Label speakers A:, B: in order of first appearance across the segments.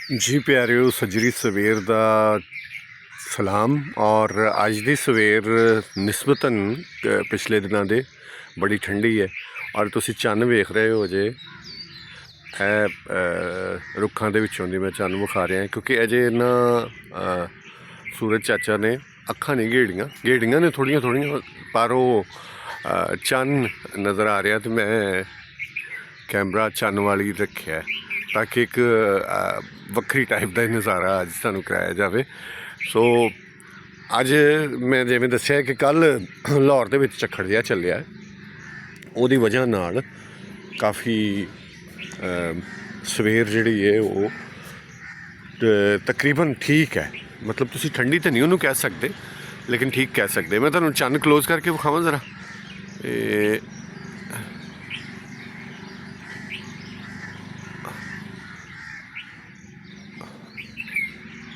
A: जी प्यारिओ सजरी सवेर दा सलाम। और अज दी सवेर निस्बतन पिछले दिनों दे बड़ी ठंडी है और तुसी चन्न वेख रहे हो अजे रुखां दे विचों दी मैं चन्न विखा रहा क्योंकि अजे ना सूरज चाचा ने अखां नहीं गेड़ियां ने थोड़ियां थोड़ियां पर वो चन्न नज़र आ रहा तो मैं कैमरा चन्न वाली रखिया ताकि एक ਵੱਖਰੀ टाइप का नज़ारा अज सानू कराया जाए। सो अज मैं जिवें दस्सिया कि कल लाहौर दे विच झक्खड़ जिहा चलिया उहदी वजह नाल काफ़ी सवेर जिहड़ी है वो तकरीबन ठीक है, मतलब तुसीं ठंडी तो नहीं उन्होंने कह सकते लेकिन ठीक कह सकते। मैं तुहानूं चन्न क्लोज करके विखावां जरा। ए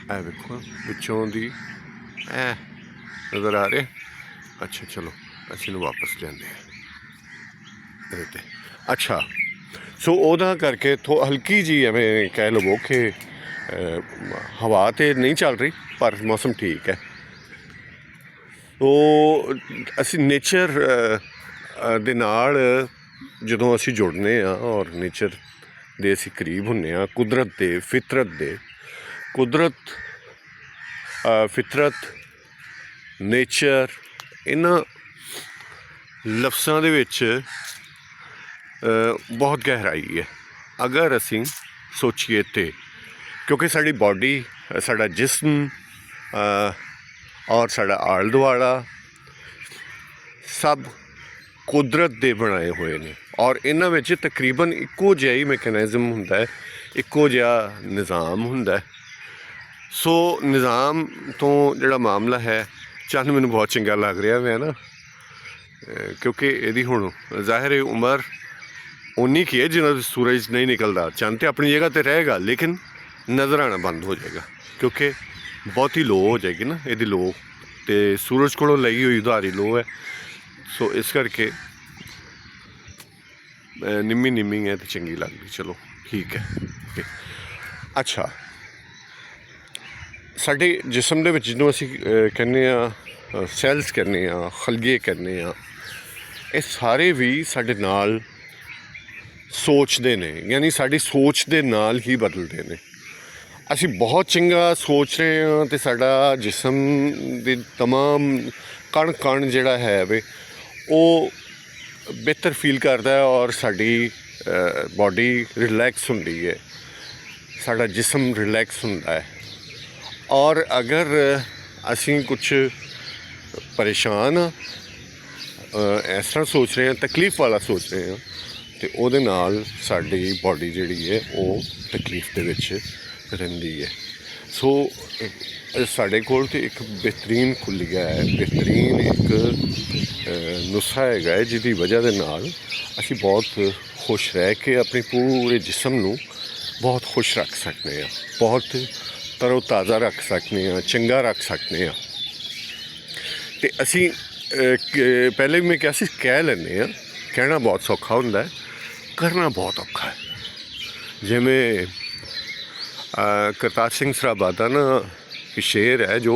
A: देखो पिछों दी ए नज़र आ रहे। अच्छा चलो असीं वापस जाते हैं। अच्छा सो ओदा करके हल्की जी एवें कह लवो कि हवा तो नहीं चल रही पर मौसम ठीक है। तो असी नेचर दे नाल जदों असी जुड़ने और नेचर दे असी करीब हुन्ने कुदरत दे कुदरत फितरत नेचर इन्हां लफ्ज़ां दे विच बहुत गहराई है अगर असी सोचीए तो, क्योंकि साड़ी बॉडी साड़ा जिस्म और साड़ा आल दुआला सब कुदरत दे बनाए हुए ने और इन्हां विच तकरीबन इक्को जिहा ही मैकेनिज़म हुंदा है, इक्को जिहा निज़ाम हुंदा है। सो निज़ाम तो जिहड़ा मामला है चन्न मैनूं बहुत चंगा लग रहा है ना, क्योंकि इहदी हुण ज़ाहिर है उम्र उन्नी की है जिन्ना सूरज नहीं निकलता। चन्न तो अपनी जगह पर रहेगा लेकिन नज़र आना बंद हो जाएगा क्योंकि बहुत ही लो हो जाएगी ना यदि लो तो सूरज को लई हुई उधारी लो है। सो इस करके निम्मी निम्मी है तो चंगी लगती, चलो ठीक है। अच्छा साडे जिसम दे विच जिन्हों असी कहने सैल्स कहने खलगे कहने ये सारे भी साडे नाल सोचते ने, यानी साड़ी सोच दे नाल ही बदलते हैं। असी बहुत चंगा सोच रहे हैं तो साड़ा जिसम दे तमाम कण कण जिहड़ा है वे वो बेहतर फील करता है और साड़ी बॉडी रिलैक्स हुंदी है, साड़ा जिसम रिलैक्स हुंदा है। और अगर असी कुछ परेशान इस तरह सोच रहे हैं, तकलीफ वाला सोच रहे हैं तो उहदे नाल साडी बॉडी जिहड़ी है वो तकलीफ दे विच रहिंदी है। सो साडे कोल ते एक बेहतरीन खुलिया है, बेहतरीन एक नुस्खा है जिहदी वजह दे नाल असी बहुत खुश रह के अपने पूरे जिसम नूं बहुत खुश रख सकते हैं, बहुत तरो ताज़ा रख सकते हैं, चंगा रख सकते हैं। तो असी पहले भी मैं क्या कह लें, कहना बहुत सौखा होंदा है, करना बहुत औखा है। जिमें करतार सिंह सराभा दा ना कि शेर है जो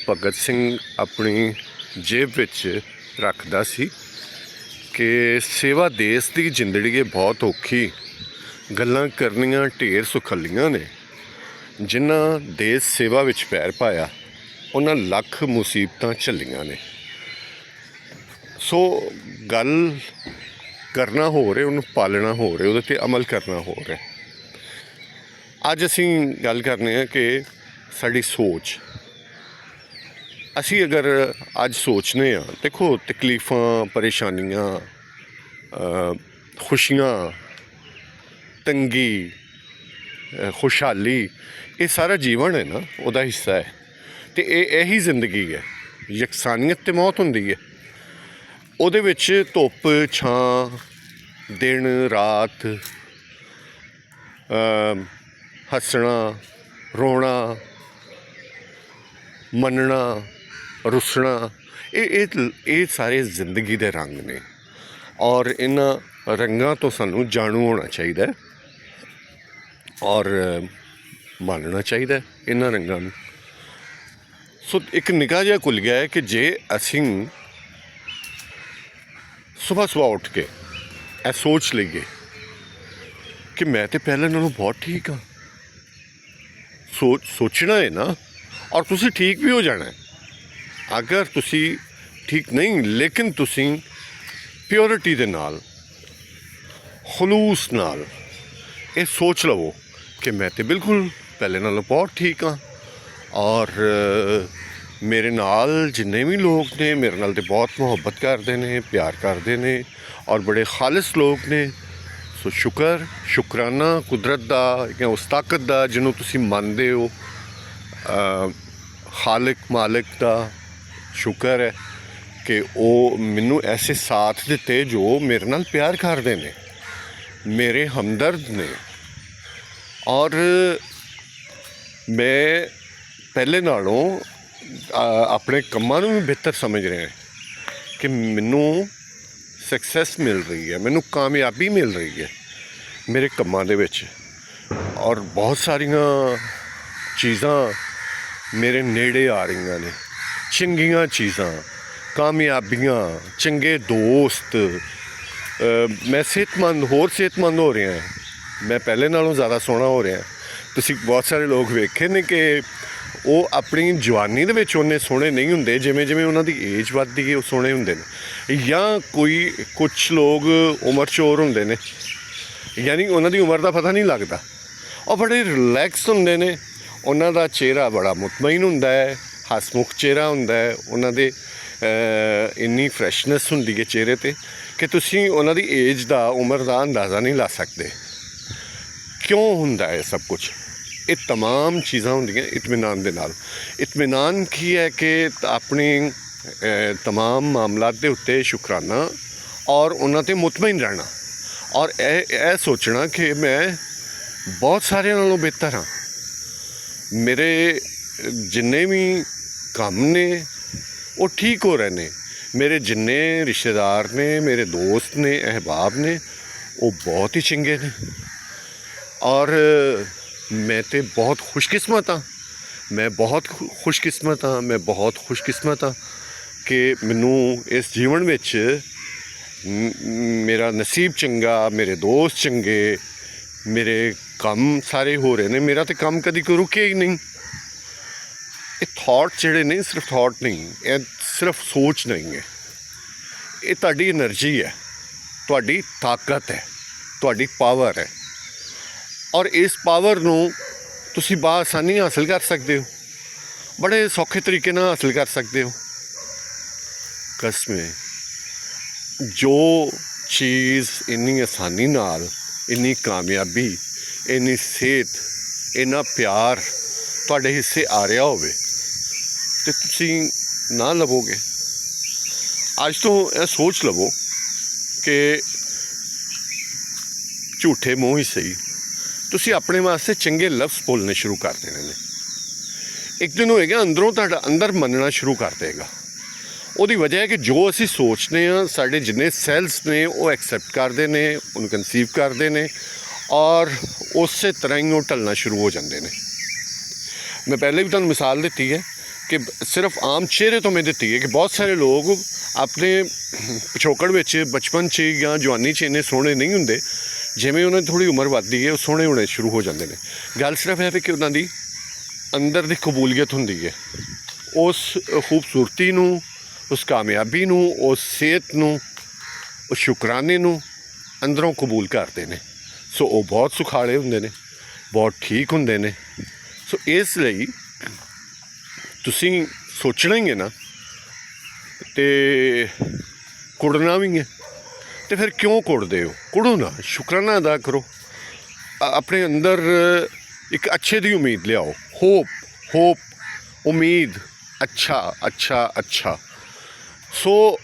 A: भगत सिंह अपनी जेब विच रखदा सी कि सेवा देश की जिंदड़ी है बहुत औखी, गल्लां करनियां ढेर सुखलियां ने, जिन्हां देश सेवा विच पैर पाया उन्हां लख मुसीबतां झल्लियां ने। सो गल करना हो रहा, उन्होंने पालना हो रहा, उहदे ते अमल करना हो रहा। अज असी गल करने कि साड़ी सोच, असी अगर अज सोचने देखो तकलीफ़ां परेशानियां खुशियां तंगी खुशहाली ये सारा जीवन है ना वह हिस्सा है। तो यही जिंदगी है, यकसानियत तो मौत होंदी है, उहदे विच धुप छां दिन रात हसना रोना मनना रुसना ये सारे जिंदगी के रंग ने और इन्हां रंगां तो सानू जानू होना चाहिए। ਔਰ ਮੰਨਣਾ ਚਾਹੀਦਾ ਇਹਨਾਂ ਰੰਗਾਂ ਨੂੰ। ਸੋ ਇੱਕ ਨਿੱਕਾ ਜਿਹਾ ਭੁੱਲ ਗਿਆ ਹੈ ਕਿ ਜੇ ਅਸੀਂ ਸੁਬਾਹ ਉੱਠ ਕੇ ਇਹ ਸੋਚ ਲਈਏ ਕਿ ਮੈਂ ਤਾਂ ਪਹਿਲਾਂ ਨਾਲੋਂ ਬਹੁਤ ਠੀਕ ਹਾਂ, ਸੋਚਣਾ ਹੈ ਨਾ, ਔਰ ਤੁਸੀਂ ਠੀਕ ਵੀ ਹੋ ਜਾਣਾ ਹੈ। ਅਗਰ ਤੁਸੀਂ ਠੀਕ ਨਹੀਂ, ਲੇਕਿਨ ਤੁਸੀਂ ਪਿਓਰਿਟੀ ਦੇ ਨਾਲ, ਖਲੂਸ ਨਾਲ ਇਹ ਸੋਚ ਲਵੋ ਕਿ ਮੈਂ ਤਾਂ ਬਿਲਕੁਲ ਪਹਿਲੇ ਨਾਲੋਂ ਬਹੁਤ ਠੀਕ ਹਾਂ, ਔਰ ਮੇਰੇ ਨਾਲ ਜਿੰਨੇ ਵੀ ਲੋਕ ਨੇ ਮੇਰੇ ਨਾਲ ਤਾਂ ਬਹੁਤ ਮੁਹੱਬਤ ਕਰਦੇ ਨੇ, ਪਿਆਰ ਕਰਦੇ ਨੇ, ਔਰ ਬੜੇ ਖਾਲਿਸ ਲੋਕ ਨੇ। ਸੋ ਸ਼ੁਕਰਾਨਾ ਕੁਦਰਤ ਦਾ ਜਾਂ ਉਸ ਤਾਕਤ ਦਾ ਜਿਹਨੂੰ ਤੁਸੀਂ ਮੰਨਦੇ ਹੋ, ਖਾਲਿਕ ਮਾਲਿਕ ਦਾ ਸ਼ੁਕਰ ਹੈ ਕਿ ਉਹ ਮੈਨੂੰ ਐਸੇ ਸਾਥ ਦਿੱਤੇ ਜੋ ਮੇਰੇ ਨਾਲ ਪਿਆਰ ਕਰਦੇ ਨੇ, ਮੇਰੇ ਹਮਦਰਦ ਨੇ। ਔਰ ਮੈਂ ਪਹਿਲੇ ਨਾਲੋਂ ਆਪਣੇ ਕੰਮਾਂ ਨੂੰ ਵੀ ਬਿਹਤਰ ਸਮਝ ਰਿਹਾ ਕਿ ਮੈਨੂੰ ਸਕਸੈਸ ਮਿਲ ਰਹੀ ਹੈ, ਮੈਨੂੰ ਕਾਮਯਾਬੀ ਮਿਲ ਰਹੀ ਹੈ ਮੇਰੇ ਕੰਮਾਂ ਦੇ ਵਿੱਚ, ਔਰ ਬਹੁਤ ਸਾਰੀਆਂ ਚੀਜ਼ਾਂ ਮੇਰੇ ਨੇੜੇ ਆ ਰਹੀਆਂ ਨੇ, ਚੰਗੀਆਂ ਚੀਜ਼ਾਂ, ਕਾਮਯਾਬੀਆਂ, ਚੰਗੇ ਦੋਸਤ। ਮੈਂ ਹੋਰ ਸਿਹਤਮੰਦ ਹੋ ਰਿਹਾ, ਮੈਂ ਪਹਿਲੇ ਨਾਲੋਂ ਜ਼ਿਆਦਾ ਸੋਹਣਾ ਹੋ ਰਿਹਾ। ਤੁਸੀਂ ਬਹੁਤ ਸਾਰੇ ਲੋਕ ਵੇਖੇ ਨੇ ਕਿ ਉਹ ਆਪਣੀ ਜਵਾਨੀ ਦੇ ਵਿੱਚ ਉਹਨੇ ਸੋਹਣੇ ਨਹੀਂ ਹੁੰਦੇ, ਜਿਵੇਂ ਜਿਵੇਂ ਉਹਨਾਂ ਦੀ ਏਜ ਵੱਧਦੀ ਹੈ ਉਹ ਸੋਹਣੇ ਹੁੰਦੇ ਨੇ। ਜਾਂ ਕੁਛ ਲੋਕ ਉਮਰ ਚੋਰ ਹੁੰਦੇ ਨੇ, ਯਾਨੀ ਉਹਨਾਂ ਦੀ ਉਮਰ ਦਾ ਪਤਾ ਨਹੀਂ ਲੱਗਦਾ, ਉਹ ਬੜੇ ਰਿਲੈਕਸ ਹੁੰਦੇ ਨੇ, ਉਹਨਾਂ ਦਾ ਚਿਹਰਾ ਬੜਾ ਮੁਤਮਈਨ ਹੁੰਦਾ ਹੈ, ਹਸਮੁਖ ਚਿਹਰਾ ਹੁੰਦਾ ਹੈ ਉਹਨਾਂ ਦੇ, ਇੰਨੀ ਫਰੈਸ਼ਨੈਸ ਹੁੰਦੀ ਹੈ ਚਿਹਰੇ 'ਤੇ ਕਿ ਤੁਸੀਂ ਉਹਨਾਂ ਦੀ ਏਜ ਦਾ, ਉਮਰ ਦਾ ਅੰਦਾਜ਼ਾ ਨਹੀਂ ਲਾ ਸਕਦੇ। ਕਿਉਂ ਹੁੰਦਾ ਹੈ ਸਭ ਕੁਛ? ਇਹ तमाम ਚੀਜ਼ਾਂ ਹੁੰਦੀਆਂ ਇਤਮੀਨਾਨ ਦੇ ਨਾਲ। ਇਤਮੀਨਾਨ ਕੀ ਹੈ ਕਿ ਆਪਣੀ तमाम ਮਾਮਲਾਤ ਦੇ ਉੱਤੇ ਸ਼ੁਕਰਾਨਾ ਔਰ ਉਹਨਾਂ 'ਤੇ ਮੁਤਮਈਨ ਰਹਿਣਾ, ਔਰ ਇਹ ਸੋਚਣਾ ਕਿ ਮੈਂ ਬਹੁਤ ਸਾਰਿਆਂ ਨਾਲੋਂ ਬਿਹਤਰ ਹਾਂ। ਮੇਰੇ ਜਿੰਨੇ ਵੀ ਕੰਮ ਨੇ ਉਹ ਠੀਕ ਹੋ ਰਹੇ ਨੇ, ਮੇਰੇ ਜਿੰਨੇ ਰਿਸ਼ਤੇਦਾਰ ਨੇ, ਮੇਰੇ ਦੋਸਤ ਨੇ, ਅਹਿਬਾਬ ਨੇ, ਉਹ ਬਹੁਤ ਹੀ ਚੰਗੇ ਨੇ, ਔਰ ਮੈਂ ਤਾਂ ਬਹੁਤ ਖੁਸ਼ਕਿਸਮਤ ਹਾਂ। ਮੈਂ ਬਹੁਤ ਖੁਸ਼ਕਿਸਮਤ ਹਾਂ ਕਿ ਮੈਨੂੰ ਇਸ ਜੀਵਨ ਵਿੱਚ ਮੇਰਾ ਨਸੀਬ ਚੰਗਾ, ਮੇਰੇ ਦੋਸਤ ਚੰਗੇ, ਮੇਰੇ ਕੰਮ ਸਾਰੇ ਹੋ ਰਹੇ ਨੇ। ਮੇਰਾ ਤਾਂ ਕੰਮ ਕਦੀ ਕੋਈ ਰੁਕਿਆ ਹੀ ਨਹੀਂ। ਇਹ ਥਾਟ ਜਿਹੜੇ ਨਹੀਂ, ਸਿਰਫ ਥਾਟ ਨਹੀਂ, ਇਹ ਸਿਰਫ ਸੋਚ ਨਹੀਂ ਹੈ, ਇਹ ਤੁਹਾਡੀ ਐਨਰਜੀ ਹੈ, ਤੁਹਾਡੀ ਤਾਕਤ ਹੈ, ਤੁਹਾਡੀ ਪਾਵਰ ਹੈ, ਔਰ ਇਸ ਪਾਵਰ ਨੂੰ ਤੁਸੀਂ ਬਆਸਾਨੀ ਹਾਸਿਲ ਕਰ ਸਕਦੇ ਹੋ, ਬੜੇ ਸੌਖੇ ਤਰੀਕੇ ਨਾਲ ਹਾਸਿਲ ਕਰ ਸਕਦੇ ਹੋ। ਕਸਮੇ ਜੋ ਚੀਜ਼ ਇੰਨੀ ਆਸਾਨੀ ਨਾਲ, ਇੰਨੀ ਕਾਮਯਾਬੀ, ਇੰਨੀ ਸਿਹਤ, ਇੰਨਾ ਪਿਆਰ ਤੁਹਾਡੇ ਹਿੱਸੇ ਆ ਰਿਹਾ ਹੋਵੇ ਤੇ ਤੁਸੀਂ ਨਾ ਲਵੋਗੇ। ਅੱਜ ਤੋਂ ਇਹ ਸੋਚ ਲਵੋ ਕਿ ਝੂਠੇ ਮੂੰਹ ਹੀ ਸਹੀ, ਤੁਸੀਂ ਆਪਣੇ ਵਾਸਤੇ ਚੰਗੇ ਲਫ਼ਜ਼ ਬੋਲਣੇ ਸ਼ੁਰੂ ਕਰ ਦੇਣੇ ਨੇ। ਇੱਕ ਦਿਨ ਹੋਏਗਾ ਅੰਦਰੋਂ ਤੁਹਾਡਾ ਅੰਦਰ ਮੰਨਣਾ ਸ਼ੁਰੂ ਕਰ ਦੇਗਾ। ਉਹਦੀ ਵਜ੍ਹਾ ਹੈ ਕਿ ਜੋ ਅਸੀਂ ਸੋਚਦੇ ਹਾਂ, ਸਾਡੇ ਜਿੰਨੇ ਸੈਲਸ ਨੇ ਉਹ ਐਕਸੈਪਟ ਕਰਦੇ ਨੇ, ਉਹਨੂੰ ਕਨਸੀਵ ਕਰਦੇ ਨੇ, ਔਰ ਉਸੇ ਤਰ੍ਹਾਂ ਹੀ ਉਹ ਢਲਣਾ ਸ਼ੁਰੂ ਹੋ ਜਾਂਦੇ ਨੇ। ਮੈਂ ਪਹਿਲੇ ਵੀ ਤੁਹਾਨੂੰ ਮਿਸਾਲ ਦਿੱਤੀ ਹੈ ਕਿ ਸਿਰਫ ਆਮ ਚਿਹਰੇ ਤੋਂ ਮੈਂ ਦਿੱਤੀ ਹੈ ਕਿ ਬਹੁਤ ਸਾਰੇ ਲੋਕ ਆਪਣੇ ਪਿਛੋਕੜ ਵਿੱਚ, ਬਚਪਨ 'ਚ ਜਾਂ ਜਵਾਨੀ 'ਚ ਇੰਨੇ ਸੋਹਣੇ ਨਹੀਂ ਹੁੰਦੇ, ਜਿਵੇਂ ਉਹਨਾਂ ਦੀ ਥੋੜ੍ਹੀ ਉਮਰ ਵੱਧਦੀ ਹੈ ਉਹ ਸੋਹਣੇ ਹੋਣੇ ਸ਼ੁਰੂ ਹੋ ਜਾਂਦੇ ਨੇ। ਗੱਲ ਸਿਰਫ ਇਹ ਹੈ ਕਿ ਉਹਨਾਂ ਦੀ ਅੰਦਰ ਦੀ ਕਬੂਲੀਅਤ ਹੁੰਦੀ ਹੈ, ਉਸ ਖੂਬਸੂਰਤੀ ਨੂੰ, ਉਸ ਕਾਮਯਾਬੀ ਨੂੰ, ਉਸ ਸਿਹਤ ਨੂੰ, ਉਸ ਸ਼ੁਕਰਾਨੇ ਨੂੰ ਅੰਦਰੋਂ ਕਬੂਲ ਕਰਦੇ ਨੇ। ਸੋ ਉਹ ਬਹੁਤ ਸੁਖਾਲੇ ਹੁੰਦੇ ਨੇ, ਬਹੁਤ ਠੀਕ ਹੁੰਦੇ ਨੇ। ਸੋ ਇਸ ਲਈ ਤੁਸੀਂ ਸੋਚਣਾ ਹੀ ਹੈ ਨਾ, ਅਤੇ ਕੁੜਨਾ ਵੀ ਹੈ, ਅਤੇ ਫਿਰ ਕਿਉਂ ਕੁੜਦੇ ਹੋ? ਕੁੜੋ ਨਾ, ਸ਼ੁਕਰਾਨਾ ਅਦਾ ਕਰੋ, ਆਪਣੇ ਅੰਦਰ ਇੱਕ ਅੱਛੇ ਦੀ ਉਮੀਦ ਲਿਆਓ। ਹੋਪ ਉਮੀਦ, ਅੱਛਾ। ਸੋ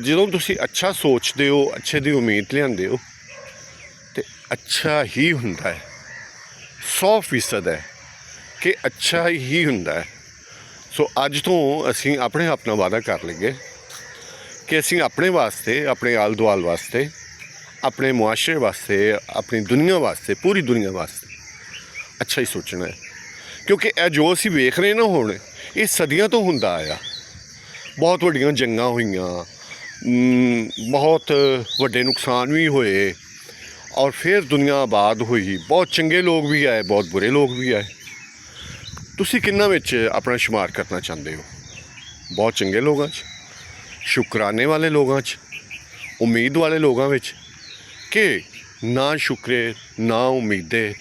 A: ਜਦੋਂ ਤੁਸੀਂ ਅੱਛਾ ਸੋਚਦੇ ਹੋ, ਅੱਛੇ ਦੀ ਉਮੀਦ ਲਿਆਉਂਦੇ ਹੋ, ਅਤੇ ਅੱਛਾ ਹੀ ਹੁੰਦਾ ਹੈ। 100% ਹੈ ਕਿ ਅੱਛਾ ਹੀ ਹੁੰਦਾ ਹੈ। ਸੋ ਅੱਜ ਤੋਂ ਅਸੀਂ ਆਪਣੇ ਆਪ ਨਾਲ ਵਾਅਦਾ ਕਰ ਲਈਏ ਕਿ ਅਸੀਂ ਆਪਣੇ ਵਾਸਤੇ, ਆਪਣੇ ਆਲ ਦੁਆਲ ਵਾਸਤੇ, ਆਪਣੇ ਮੁਆਸ਼ਰੇ ਵਾਸਤੇ, ਆਪਣੀ ਦੁਨੀਆ ਵਾਸਤੇ, ਪੂਰੀ ਦੁਨੀਆ ਵਾਸਤੇ ਅੱਛਾ ਹੀ ਸੋਚਣਾ ਹੈ, ਕਿਉਂਕਿ ਇਹ ਜੋ ਅਸੀਂ ਵੇਖ ਰਹੇ ਨਾ ਹੁਣ, ਇਹ ਸਦੀਆਂ ਤੋਂ ਹੁੰਦਾ ਆਇਆ। ਬਹੁਤ ਵੱਡੀਆਂ ਜੰਗਾਂ ਹੋਈਆਂ, ਬਹੁਤ ਵੱਡੇ ਨੁਕਸਾਨ ਵੀ ਹੋਏ, ਔਰ ਫਿਰ ਦੁਨੀਆ ਆਬਾਦ ਹੋਈ। ਬਹੁਤ ਚੰਗੇ ਲੋਕ ਵੀ ਆਏ, ਬਹੁਤ ਬੁਰੇ ਲੋਕ ਵੀ ਆਏ। ਤੁਸੀਂ ਕਿੰਨਾਂ ਵਿੱਚ ਆਪਣਾ ਸ਼ੁਮਾਰ ਕਰਨਾ ਚਾਹੁੰਦੇ ਹੋ? ਬਹੁਤ ਚੰਗੇ ਲੋਕਾਂ 'ਚ, ਸ਼ੁਕਰਾਨੇ ਵਾਲੇ ਲੋਕਾਂ 'ਚ, ਉਮੀਦ ਵਾਲੇ ਲੋਕਾਂ ਵਿੱਚ, ਕਿ ਨਾ ਸ਼ੁਕਰੇ ਨਾ ਉਮੀਦੇ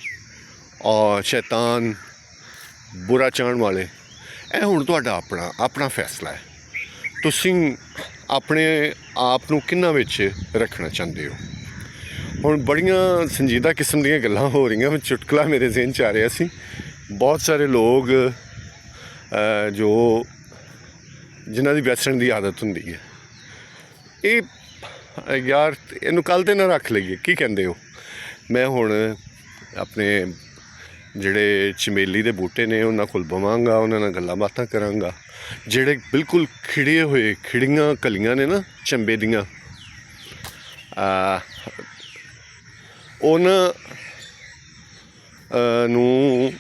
A: ਔਰ ਸ਼ੈਤਾਨ ਬੁਰਾ ਚਾਹਣ ਵਾਲੇ? ਇਹ ਹੁਣ ਤੁਹਾਡਾ ਆਪਣਾ ਫੈਸਲਾ ਹੈ। ਤੁਸੀਂ ਆਪਣੇ ਆਪ ਨੂੰ ਕਿੰਨਾਂ ਵਿੱਚ ਰੱਖਣਾ ਚਾਹੁੰਦੇ ਹੋ? ਹੁਣ ਬੜੀਆਂ ਸੰਜੀਦਾ ਕਿਸਮ ਦੀਆਂ ਗੱਲਾਂ ਹੋ ਰਹੀਆਂ। ਚੁਟਕਲਾ ਮੇਰੇ ਜ਼ਿਹਨ 'ਚ ਆ ਰਿਹਾ ਸੀ। ਬਹੁਤ ਸਾਰੇ ਲੋਕ ਜੋ ਜਿਨ੍ਹਾਂ ਦੀ ਬੈਸਣ ਦੀ ਆਦਤ ਹੁੰਦੀ ਹੈ, ਇਹ ਯਾਰ ਇਹਨੂੰ ਕੱਲ੍ਹ 'ਤੇ ਨਾ ਰੱਖ ਲਈਏ, ਕੀ ਕਹਿੰਦੇ ਹੋ? ਮੈਂ ਹੁਣ ਆਪਣੇ ਜਿਹੜੇ ਚਮੇਲੀ ਦੇ ਬੂਟੇ ਨੇ ਉਹਨਾਂ ਕੋਲ ਬਵਾਂਗਾ, ਉਹਨਾਂ ਨਾਲ ਗੱਲਾਂ ਬਾਤਾਂ ਕਰਾਂਗਾ। ਜਿਹੜੇ ਬਿਲਕੁਲ ਖਿੜੇ ਹੋਏ, ਖਿੜੀਆਂ ਕਲੀਆਂ ਨੇ ਨਾ ਚੰਬੇ ਦੀਆਂ, ਉਹਨਾਂ ਨੂੰ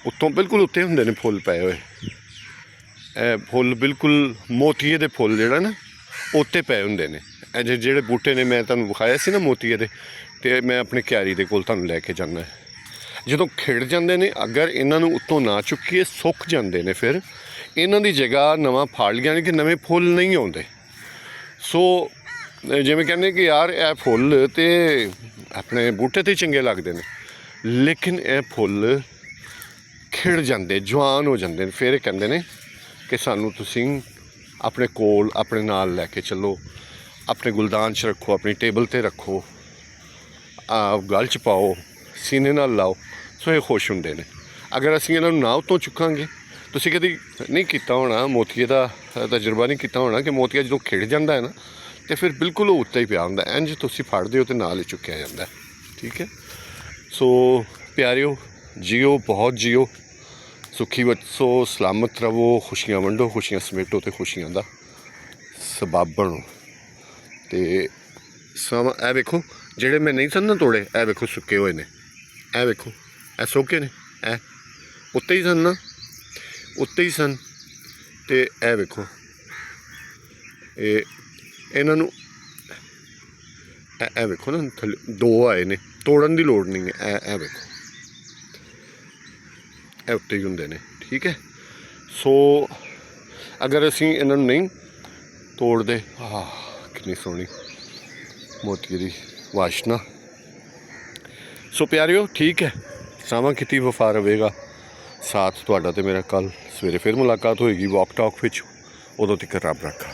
A: ਉੱਤੋਂ ਬਿਲਕੁਲ ਉੱਤੇ ਹੁੰਦੇ ਨੇ ਫੁੱਲ ਪਏ ਹੋਏ। ਇਹ ਫੁੱਲ ਬਿਲਕੁਲ ਮੋਤੀਏ ਦੇ ਫੁੱਲ ਜਿਹੜਾ ਨਾ ਉੱਤੇ ਪਏ ਹੁੰਦੇ ਨੇ। ਇਹ ਜਿਹੜੇ ਬੂਟੇ ਨੇ ਮੈਂ ਤੁਹਾਨੂੰ ਵਿਖਾਇਆ ਸੀ ਨਾ ਮੋਤੀਏ ਦੇ, ਅਤੇ ਮੈਂ ਆਪਣੀ ਕਿਆਰੀ ਦੇ ਕੋਲ ਤੁਹਾਨੂੰ ਲੈ ਕੇ ਜਾਂਦਾ। ਜਦੋਂ ਖਿੜ ਜਾਂਦੇ ਨੇ, ਅਗਰ ਇਹਨਾਂ ਨੂੰ ਉੱਤੋਂ ਨਾ ਚੁੱਕੀਏ, ਸੁੱਕ ਜਾਂਦੇ ਨੇ। ਫਿਰ ਇਹਨਾਂ ਦੀ ਜਗ੍ਹਾ ਨਵਾਂ ਫਲ, ਯਾਨੀ ਕਿ ਨਵੇਂ ਫੁੱਲ ਨਹੀਂ ਆਉਂਦੇ। ਸੋ ਜਿਵੇਂ ਕਹਿੰਦੇ ਕਿ ਯਾਰ ਇਹ ਫੁੱਲ ਤਾਂ ਆਪਣੇ ਬੂਟੇ 'ਤੇ ਚੰਗੇ ਲੱਗਦੇ ਨੇ, ਲੇਕਿਨ ਇਹ ਫੁੱਲ ਖਿੜ ਜਾਂਦੇ, ਜਵਾਨ ਹੋ ਜਾਂਦੇ ਨੇ। ਫਿਰ ਇਹ ਕਹਿੰਦੇ ਨੇ ਕਿ ਸਾਨੂੰ ਤੁਸੀਂ ਆਪਣੇ ਕੋਲ, ਆਪਣੇ ਨਾਲ ਲੈ ਕੇ ਚੱਲੋ, ਆਪਣੇ ਗੁਲਦਾਨ 'ਚ ਰੱਖੋ, ਆਪਣੀ ਟੇਬਲ 'ਤੇ ਰੱਖੋ, ਗਲ 'ਚ ਪਾਓ, ਸੀਨੇ ਨਾਲ ਲਾਓ। ਸੋ ਇਹ ਖੁਸ਼ ਹੁੰਦੇ ਨੇ। ਅਗਰ ਅਸੀਂ ਇਹਨਾਂ ਨੂੰ ਨਾ ਉੱਤੋਂ ਚੁੱਕਾਂਗੇ, ਤੁਸੀਂ ਕਦੀ ਨਹੀਂ ਕੀਤਾ ਹੋਣਾ, ਮੋਤੀਏ ਦਾ ਤਜਰਬਾ ਨਹੀਂ ਕੀਤਾ ਹੋਣਾ, ਕਿ ਮੋਤੀਆ ਜਦੋਂ ਖਿੜ ਜਾਂਦਾ ਹੈ ਨਾ, ਅਤੇ ਫਿਰ ਬਿਲਕੁਲ ਉਹ ਉੱਤੇ ਹੀ ਪਿਆ ਹੁੰਦਾ। ਇੰਝ ਤੁਸੀਂ ਫੜਦੇ ਹੋ ਅਤੇ ਨਾਲ ਹੀ ਚੁੱਕਿਆ ਜਾਂਦਾ। ਠੀਕ ਹੈ। ਸੋ ਪਿਆਰਿਓ, ਜੀਓ, ਬਹੁਤ ਜੀਓ, ਸੁਖੀ ਵਸੋ, ਸਲਾਮਤ ਰਵੋ, ਖੁਸ਼ੀਆਂ ਵੰਡੋ, ਖੁਸ਼ੀਆਂ ਸਮੇਟੋ, ਅਤੇ ਖੁਸ਼ੀਆਂ ਦਾ ਸਬੱਬ ਬਣੋ। ਅਤੇ ਇਹ ਵੇਖੋ, ਜਿਹੜੇ ਮੈਂ ਨਹੀਂ ਸਨ ਨਾ ਤੋੜੇ, ਇਹ ਵੇਖੋ ਸੁੱਕੇ ਹੋਏ ਨੇ। ਇਹ ਵੇਖੋ, ਇਹ ਸੁੱਕੇ ਨੇ, ਇਹ ਉੱਤੇ ਹੀ ਸਨ ਨਾ, ਉੱਤੇ ਹੀ ਸਨ। ਅਤੇ ਇਹ ਵੇਖੋ, ਇਹਨਾਂ ਨੂੰ ਇਹ ਵੇਖੋ ਨਾ, ਥੱਲੇ ਦੋ ਆਏ ਨੇ, ਤੋੜਨ ਦੀ ਲੋੜ ਨਹੀਂ ਹੈ। ਇਹ ਵੇਖੋ, ਇਹ ਉੱਤੇ ਹੀ ਹੁੰਦੇ ਨੇ। ਠੀਕ ਹੈ। ਸੋ ਅਗਰ ਅਸੀਂ ਇਹਨਾਂ ਨੂੰ ਨਹੀਂ ਤੋੜਦੇ, ਕਿੰਨੀ ਸੋਹਣੀ ਮੋਤੀ ਦੀ ਵਾਸ਼ਨਾ। ਸੋ ਪਿਆਰਿਓ, ਠੀਕ ਹੈ, ਸਾਵਾਂ ਕੀਤੀ ਵਫਾ ਰਵੇਗਾ ਸਾਥ ਤੁਹਾਡਾ ਅਤੇ ਮੇਰਾ। ਕੱਲ੍ਹ ਸਵੇਰੇ ਫਿਰ ਮੁਲਾਕਾਤ ਹੋਏਗੀ ਵਾਕ ਟਾਕ ਵਿੱਚ। ਉਦੋਂ ਤੱਕ ਰੱਬ ਰੱਖਾ।